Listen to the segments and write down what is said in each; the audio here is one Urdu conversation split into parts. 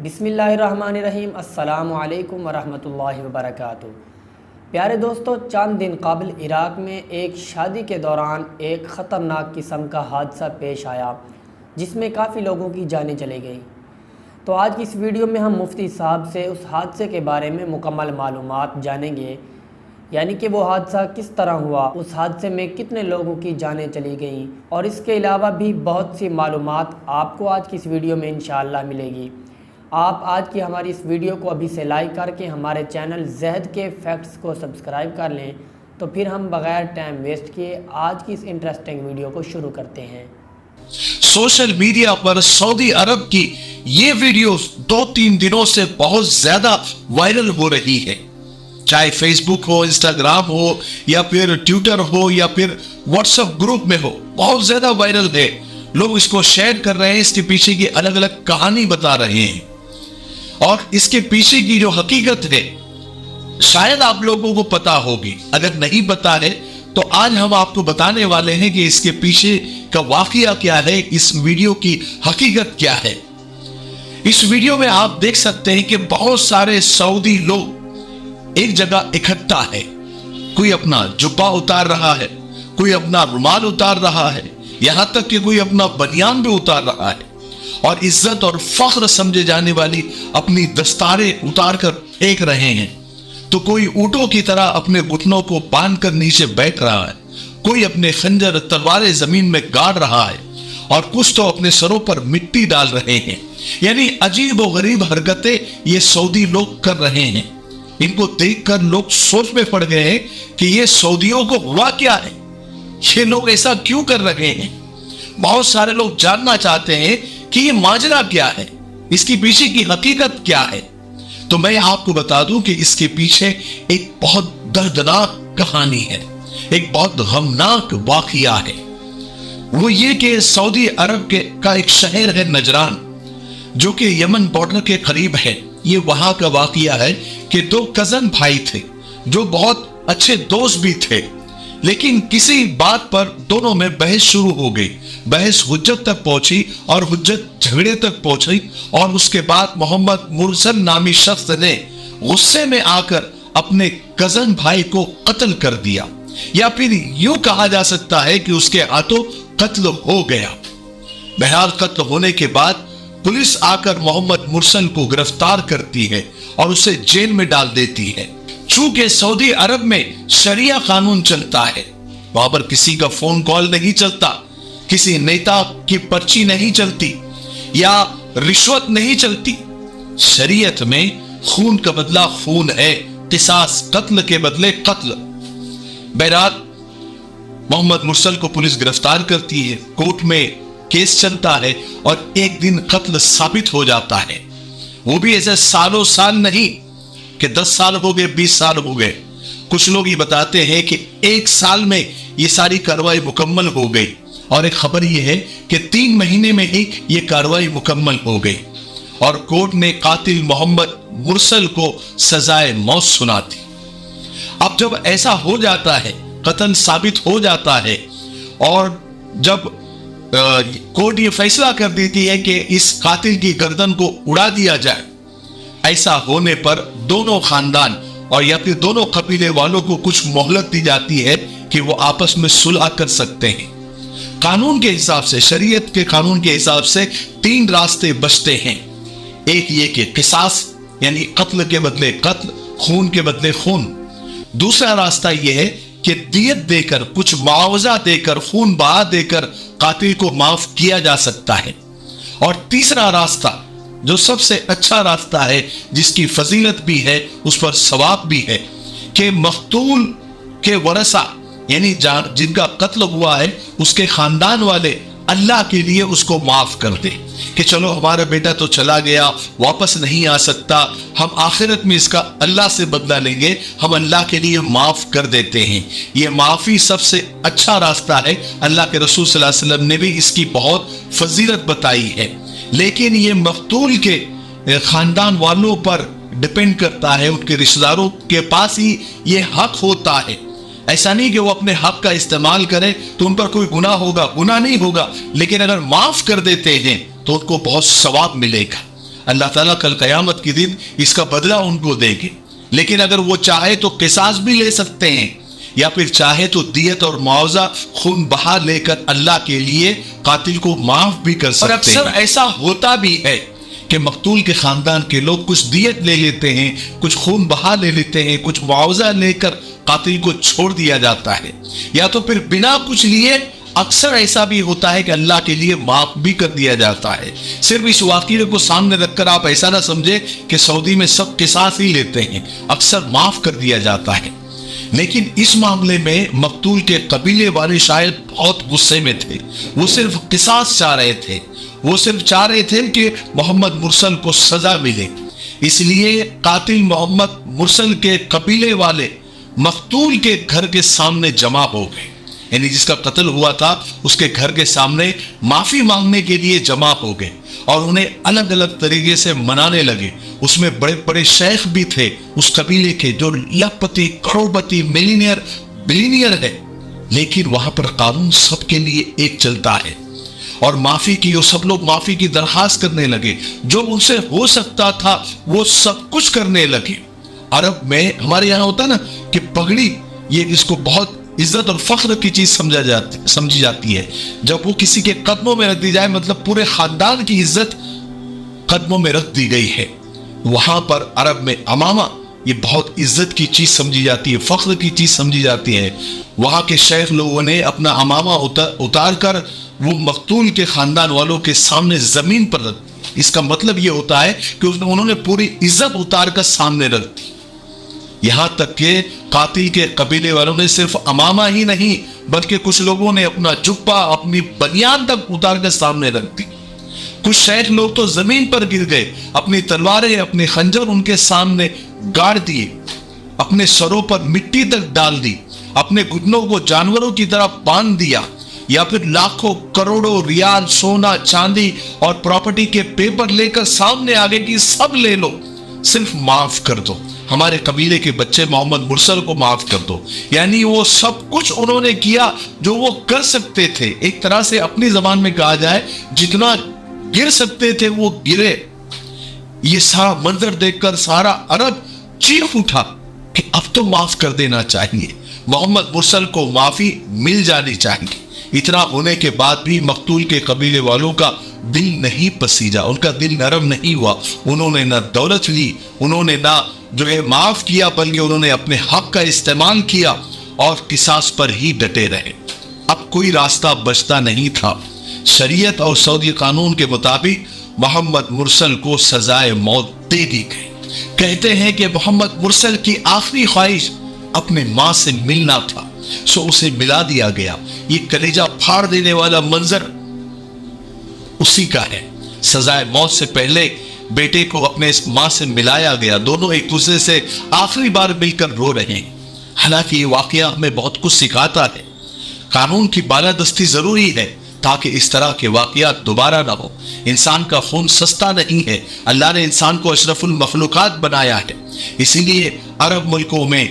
بسم اللہ الرحمن الرحیم۔ السلام علیکم ورحمۃ اللہ وبرکاتہ۔ پیارے دوستو، چند دن قبل عراق میں ایک شادی کے دوران ایک خطرناک قسم کا حادثہ پیش آیا جس میں کافی لوگوں کی جانیں چلی گئیں۔ تو آج کی اس ویڈیو میں ہم مفتی صاحب سے اس حادثے کے بارے میں مکمل معلومات جانیں گے، یعنی کہ وہ حادثہ کس طرح ہوا، اس حادثے میں کتنے لوگوں کی جانیں چلی گئیں، اور اس کے علاوہ بھی بہت سی معلومات آپ کو آج کی اس ویڈیو میں انشاءاللہ ملے گی۔ آپ آج کی ہماری اس ویڈیو کو ابھی سے لائک کر کے ہمارے چینل زہد کے فیکٹس کو سبسکرائب کر لیں، تو پھر ہم بغیر ٹائم ویسٹ کیے آج کی اس انٹرسٹنگ ویڈیو کو شروع کرتے ہیں۔ سوشل میڈیا پر سعودی عرب کی یہ ویڈیوز 2-3 دنوں سے بہت زیادہ وائرل ہو رہی ہے، چاہے فیس بک ہو، انسٹاگرام ہو، یا پھر ٹویٹر ہو، یا پھر واٹس ایپ گروپ میں ہو، بہت زیادہ وائرل ہے۔ لوگ اس کو شیئر کر رہے ہیں، اس کے پیچھے کی الگ الگ کہانی بتا رہے ہیں، اور اس کے پیچھے کی جو حقیقت ہے شاید آپ لوگوں کو پتا ہوگی۔ اگر نہیں پتا ہے تو آج ہم آپ کو بتانے والے ہیں کہ اس کے پیچھے کا واقعہ کیا ہے، اس ویڈیو کی حقیقت کیا ہے۔ اس ویڈیو میں آپ دیکھ سکتے ہیں کہ بہت سارے سعودی لوگ ایک جگہ اکٹھا ہے، کوئی اپنا جبہ اتار رہا ہے، کوئی اپنا رومال اتار رہا ہے، یہاں تک کہ کوئی اپنا بنیان بھی اتار رہا ہے، اور عزت اور فخر سمجھے جانے والی اپنی دستاریں اتار کر پھینک رہے ہیں، تو کوئی اونٹوں کی طرح اپنے گھٹنوں کو باندھ کر نیچے بیٹھ رہا ہے، کوئی اپنے خنجر تلواریں زمین میں گاڑ رہا ہے، اور کچھ تو اپنے سروں پر مٹی ڈال رہے ہیں۔ یعنی عجیب و غریب حرکتیں یہ سعودی لوگ کر رہے ہیں۔ ان کو دیکھ کر لوگ سوچ میں پڑ گئے ہیں کہ یہ سعودیوں کو ہوا کیا ہے، یہ لوگ ایسا کیوں کر رہے ہیں۔ بہت سارے لوگ جاننا چاہتے ہیں کہ یہ ماجرا کیا ہے، اس کی پیچھے کی حقیقت کیا ہے۔ تو میں آپ کو بتا دوں کہ اس کے پیچھے ایک بہت دردناک کہانی ہے، ایک بہت غمناک واقعہ ہے۔ وہ یہ کہ سعودی عرب کا ایک شہر ہے نجران، جو کہ یمن بارڈر کے قریب ہے۔ یہ وہاں کا واقعہ ہے کہ 2 کزن بھائی تھے جو بہت اچھے دوست بھی تھے، لیکن کسی بات پر دونوں میں بحث شروع ہو گئی۔ بحث حجت تک پہنچی اور حجت جھگڑے تک پہنچی، اور اس کے بعد محمد مرسل نامی شخص نے غصے میں آ کر اپنے کزن بھائی کو قتل کر دیا، یا پھر یوں کہا جا سکتا ہے کہ اس کے ہاتھوں قتل ہو گیا۔ بہرحال قتل ہونے کے بعد پولیس آ کر محمد مرسل کو گرفتار کرتی ہے اور اسے جیل میں ڈال دیتی ہے۔ چونکہ سعودی عرب میں شریعہ قانون چلتا ہے، وہاں پر کسی کا فون کال نہیں چلتا، کسی نیتا کی پرچی نہیں چلتی، یا رشوت نہیں چلتی۔ شریعت میں خون کا بدلہ خون ہے، قصاص، قتل کے بدلے قتل۔ بہرحال محمد مرسل کو پولیس گرفتار کرتی ہے، کورٹ میں کیس چلتا ہے، اور ایک دن قتل ثابت ہو جاتا ہے۔ وہ بھی ایسے سالوں سال نہیں کہ 10 سال ہو گئے، 20 سال ہو گئے۔ کچھ لوگ یہ بتاتے ہیں کہ 1 سال میں یہ ساری کارروائی مکمل ہو گئی، اور ایک خبر یہ ہے کہ 3 مہینے میں ہی یہ کارروائی مکمل ہو گئی، اور کورٹ نے قاتل محمد مرسل کو سزائے موت سنا دی۔ اب جب ایسا ہو جاتا ہے، قتل ثابت ہو جاتا ہے، اور جب کورٹ یہ فیصلہ کر دیتی ہے کہ اس قاتل کی گردن کو اڑا دیا جائے، ایسا ہونے پر دونوں خاندان اور یا پھر دونوں قبیلے والوں کو کچھ مہلت دی جاتی ہے کہ وہ آپس میں صلح کر سکتے ہیں۔ قانون کے حساب سے، شریعت کے قانون کے حساب سے 3 راستے بچتے ہیں۔ ایک یہ کہ قصاص، یعنی قتل کے بدلے قتل، خون کے بدلے خون۔ دوسرا راستہ یہ ہے کہ دیت دے کر، کچھ معاوضہ دے کر، خون بہا دے کر قاتل کو معاف کیا جا سکتا ہے۔ اور تیسرا راستہ جو سب سے اچھا راستہ ہے، جس کی فضیلت بھی ہے، اس پر ثواب بھی ہے، کہ مقتول کے ورثہ، یعنی جن کا قتل ہوا ہے، اس کے خاندان والے اللہ کے لیے اس کو معاف کر دے، کہ چلو ہمارا بیٹا تو چلا گیا، واپس نہیں آ سکتا، ہم آخرت میں اس کا اللہ سے بدلہ لیں گے، ہم اللہ کے لیے معاف کر دیتے ہیں۔ یہ معافی سب سے اچھا راستہ ہے۔ اللہ کے رسول صلی اللہ علیہ وسلم نے بھی اس کی بہت فضیلت بتائی ہے، لیکن یہ مقتول کے خاندان والوں پر ڈیپینڈ کرتا ہے، ان کے رشتہ داروں کے پاس ہی یہ حق ہوتا ہے۔ ایسا نہیں کہ وہ اپنے حق کا استعمال کرے تو ان پر کوئی گناہ ہوگا، گناہ نہیں ہوگا، لیکن اگر معاف کر دیتے ہیں تو ان کو بہت ثواب ملے گا۔ اللہ تعالیٰ کل قیامت کے دن اس کا بدلہ ان کو دے گے. لیکن اگر وہ چاہے تو قصاص بھی لے سکتے ہیں، یا پھر چاہے تو دیت اور معاوضہ خون بہا لے کر اللہ کے لیے قاتل کو معاف بھی کر سکتے ہیں. اور اکثر ایسا ہوتا بھی ہے کہ مقتول کے خاندان کے لوگ کچھ دیت لے لیتے ہیں، کچھ خون بہا لے لیتے ہیں، کچھ معاوضہ لے کر قاتل کو چھوڑ دیا جاتا ہے، یا تو پھر بنا کچھ لیے اکثر ایسا بھی ہوتا ہے کہ اللہ کے لیے معاف بھی کر دیا جاتا ہے. صرف اس واقعے کو سامنے رکھ کر آپ ایسا نہ سمجھے کہ سعودی میں سب قصاص ہی لیتے ہیں، اکثر معاف کر دیا جاتا ہے. لیکن اس معاملے میں مقتول کے قبیلے والے شاید بہت غصے میں تھے. وہ صرف قصاص چاہ رہے تھے، وہ صرف چاہ رہے تھے کہ محمد مرسل کو سزا ملے. اس لیے قاتل محمد مرسل کے قبیلے والے مقتول کے گھر کے سامنے جمع ہو گئے، یعنی جس کا قتل ہوا تھا اس کے گھر کے سامنے معافی مانگنے کے لیے جمع ہو گئے، اور انہیں الگ الگ طریقے سے منانے لگے. اس میں بڑے بڑے شیخ بھی تھے اس قبیلے کے جو لاکھپتی، کروڑپتی، بلینئر ہے. لیکن وہاں پر قانون سب کے لیے ایک چلتا ہے، اور معافی کی وہ سب لوگ معافی کی درخواست کرنے لگے. جو ان سے ہو سکتا تھا وہ سب کچھ کرنے لگے. عرب میں ہمارے یہاں ہوتا نا کہ پگڑی، یہ اس کو بہت عزت اور فخر کی چیز سمجھی جاتی ہے. جب وہ کسی کے قدموں میں رکھ دی جائے، مطلب پورے خاندان کی عزت قدموں میں رکھ دی گئی ہے. وہاں پر عرب میں امامہ یہ بہت عزت کی چیز سمجھی جاتی ہے، فخر کی چیز سمجھی جاتی ہے. وہاں کے شیخ لوگوں نے اپنا امامہ اتار کر وہ مقتول کے خاندان والوں کے سامنے زمین پر رکھ دی. اس کا مطلب یہ ہوتا ہے کہ انہوں نے پوری عزت اتار کر سامنے رکھ دی. یہاں تک کہ قاتل کے قبیلے والوں نے صرف امامہ ہی نہیں بلکہ کچھ لوگوں نے اپنا جبہ، اپنی بنیان تک اتار کر سامنے رکھ دی. کچھ شیخ لوگ تو زمین پر گر گئے، اپنی تلواریں، اپنے خنجر ان کے سامنے گاڑ دیے، اپنے سروں پر مٹی تک ڈال دی، اپنے گھٹنوں کو جانوروں کی طرح باندھ دیا، یا پھر لاکھوں کروڑوں ریال سونا چاندی اور پراپرٹی کے پیپر لے کر سامنے آگے کی سب لے لو، صرف معاف کر دو، ہمارے قبیلے کے بچے محمد مرسل کو معاف کر دو. یعنی وہ سب کچھ انہوں نے کیا جو وہ کر سکتے تھے. ایک طرح سے اپنی زبان میں کہا جائے جتنا گر سکتے تھے وہ گرے. یہ سارا منظر دیکھ کر سارا عرب چیخ اٹھا کہ اب تو معاف کر دینا چاہیے، محمد مرسل کو معافی مل جانی چاہیے. اتنا ہونے کے بعد بھی مقتول کے قبیلے والوں کا دل نہیں پسیجا، ان کا دل نرم نہیں ہوا. انہوں نے نہ دولت لی، انہوں نے نہ جو ہے معاف کیا، بلکہ انہوں نے اپنے حق کا استعمال کیا اور قصاص پر ہی ڈٹے رہے. اب کوئی راستہ بچتا نہیں تھا. شریعت اور سعودی قانون کے مطابق محمد مرسل کو سزائے موت دے دی گئی. کہتے ہیں کہ محمد مرسل کی آخری خواہش اپنے ماں سے ملنا تھا، سو اسے ملا دیا گیا. یہ کلیجہ پھاڑ دینے والا منظر اسی کا ہے. سزائے موت سے پہلے بیٹے کو اپنے اس ماں سے ملایا گیا. دونوں ایک دوسرے سے آخری بار مل کر رو رہے ہیں. حالانکہ یہ واقعہ ہمیں بہت کچھ سکھاتا ہے. قانون کی بالادستی ضروری ہے تاکہ اس طرح کے واقعات دوبارہ نہ ہو. انسان کا خون سستا نہیں ہے. اللہ نے انسان کو اشرف المخلوقات بنایا ہے. اسی لیے عرب ملکوں میں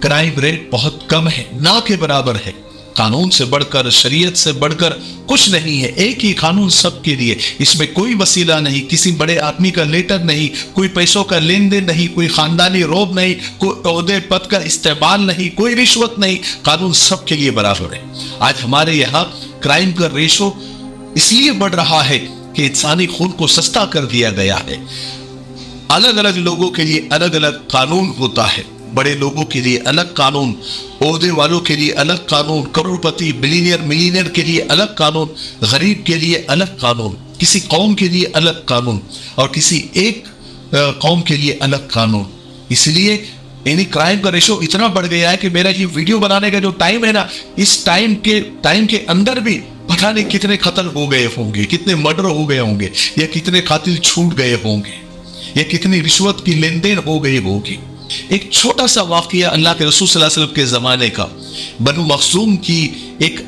کرائم ریٹ بہت کم ہے، نہ کے برابر ہے. قانون سے بڑھ کر، شریعت سے بڑھ کر کچھ نہیں ہے. ایک ہی قانون سب کے لیے. اس میں کوئی وسیلہ نہیں، کسی بڑے آدمی کا لیٹر نہیں، کوئی پیسوں کا لین دین نہیں، کوئی خاندانی روب نہیں، کوئی عہدے پد کا استعمال نہیں، کوئی رشوت نہیں. قانون سب کے لیے برابر ہے. آج ہمارے یہاں کرائم کا ریشو اس لیے بڑھ رہا ہے کہ انسانی خون کو سستا کر دیا گیا ہے. الگ الگ لوگوں کے لیے الگ الگ قانون ہوتا ہے. بڑے لوگوں کے لیے الگ قانون، عہدے والوں کے لیے الگ قانون، کروڑپتی، ملینئر کے لیے الگ قانون، غریب کے لیے الگ قانون، کسی قوم کے لیے الگ قانون اور کسی ایک قوم کے لیے الگ قانون. اس لیے یعنی کرائم کا ریشو اتنا بڑھ گیا ہے کہ میرا یہ ویڈیو بنانے کا جو ٹائم ہے نا، اس ٹائم کے اندر بھی پتہ نہیں کتنے قتل ہو گئے ہوں گے، کتنے مرڈر ہو گئے ہوں گے، یا کتنے قاتل چھوٹ گئے ہوں گے، یا کتنی رشوت کی لین دین ہو گئی ہوگی. ایک چھوٹا سا واقعہ اللہ کے رسول صلی اللہ علیہ وسلم کے زمانے کا. بنو مخزوم کی ایک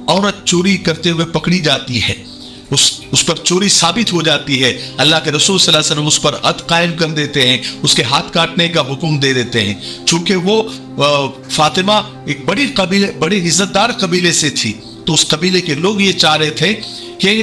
عورت چوری کرتے ہوئے پکڑی جاتی ہے، اس پر چوری ثابت ہو جاتی ہے. اللہ کے رسول صلی اللہ علیہ وسلم اس پر حد قائم کر دیتے ہیں، اس کے ہاتھ کاٹنے کا حکم دے دیتے ہیں. چونکہ وہ فاطمہ ایک بڑی عزت دار قبیلے سے تھی، تو اس قبیلے کے لوگ یہ چاہ رہے تھے کہ